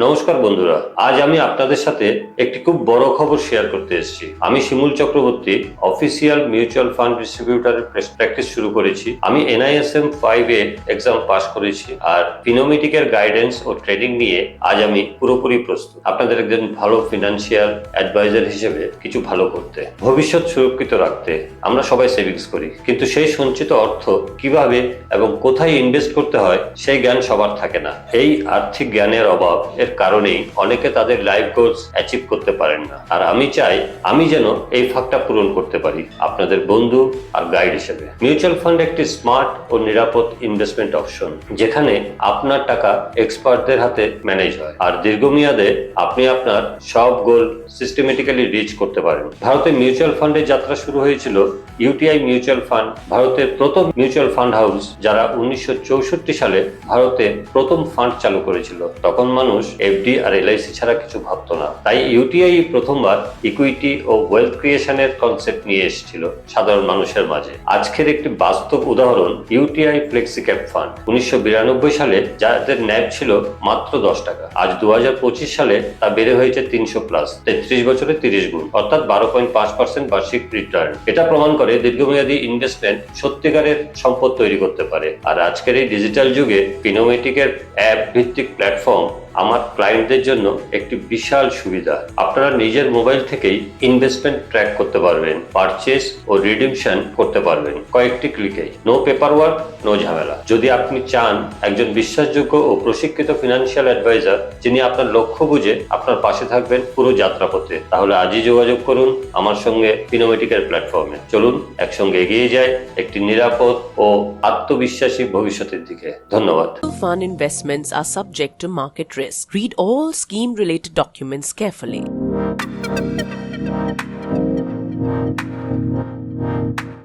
নমস্কার বন্ধুরা, আজ আমি আপনাদের সাথে একটি খুব বড় খবর শেয়ার করতে এসেছি। আমি Shimul Chakraborty, official mutual fund ডিস্ট্রিবিউটরের প্র্যাকটিস শুরু করেছি। আমি NISM 5A এক্সাম পাস করেছি, আর ফিনোমেটিকের গাইডেন্স ও ট্রেনিং নিয়ে আজ আমি পুরোপুরি প্রস্তুত আপনাদের একজন ভালো ফিনান্সিয়াল অ্যাডভাইজার হিসেবে কিছু ভালো করতে, ভবিষ্যৎ সুরক্ষিত রাখতে। আমরা সবাই সেভিংস করি, কিন্তু সেই সঞ্চিত অর্থ কিভাবে এবং কোথায় ইনভেস্ট করতে হয় সেই জ্ঞান সবার থাকে না। এই আর্থিক জ্ঞানের অভাব এর কারণেই অনেকে তাদের লাইফ গোলস অ্যাচিভ করতে পারেন না। আর আমি চাই আমি যেন এই ফাঁকটা পূরণ করতে পারি আপনাদের বন্ধু আর গাইড হিসেবে। মিউচুয়াল ফান্ড একটি স্মার্ট ও নিরাপদ ইনভেস্টমেন্ট অপশন, যেখানে আপনার টাকা এক্সপার্টদের হাতে ম্যানেজ হয়, আর দীর্ঘমেয়াদে আপনি আপনার সব গোল সিস্টেমেটিক্যালি রিচ করতে পারেন। ভারতে মিউচুয়াল ফান্ডের যাত্রা শুরু হয়েছিল UTI মিউচুয়াল ফান্ড, ভারতের প্রথম মিউচুয়াল ফান্ড হাউস, যারা 1964 সালে ভারতে প্রথম ফান্ড চালু করেছিল। তখন মানুষ FD আর LIC ছাড়া কিছু ভাবতো না, তাই UTI প্রথমবার ইকুইটি ও ওয়েলথ ক্রিয়েশনের কনসেপ্ট নিয়ে এসেছিল সাধারণ মানুষের মাঝে। আজকের একটি বাস্তব উদাহরণ UTI ফ্লেক্সি ক্যাপ ফান্ড। 1992 সালে যাদের ন্যাব ছিল মাত্র 10 টাকা, আজ 2025 সালে তা বেড়ে হয়েছে 300+, 33 বছরে 30 গুণ, অর্থাৎ 12.5% বার্ষিক রিটার্ন। এটা প্রমাণ করে দীর্ঘমেয়াদী ইনভেস্টমেন্ট সত্যিকারের সম্পদ তৈরি করতে পারে। আর আজকের এই ডিজিটাল যুগে ফিনোমেটিকের অ্যাপ ভিত্তিক প্ল্যাটফর্ম আমার ক্লায়েন্টদের জন্য একটি বিশাল সুবিধা। আপনারা নিজের মোবাইল থেকেই ইনভেস্টমেন্ট ট্র্যাক করতে পারবেন, পারচেস ও রিডিমশন করতে পারবেন কয়েকটি ক্লিকেই। নো পেপার ওয়ার্ক, নো ঝামেলা। যদি আপনি চান একজন বিশ্বাসযোগ্য ও প্রশিক্ষিত ফিনান্সিয়াল অ্যাডভাইজার যিনি আপনার লক্ষ্য বুঝে আপনার পাশে থাকবেন পুরো যাত্রাপথে, তাহলে আজই যোগাযোগ করুন আমার সঙ্গে ফিনোমেটিকের প্ল্যাটফর্মে। চলুন একসঙ্গে এগিয়ে যাই একটি নিরাপদ ও আত্মবিশ্বাসী ভবিষ্যতের দিকে। ধন্যবাদ। Fund investments are subject to market risk. Read all scheme-related documents carefully.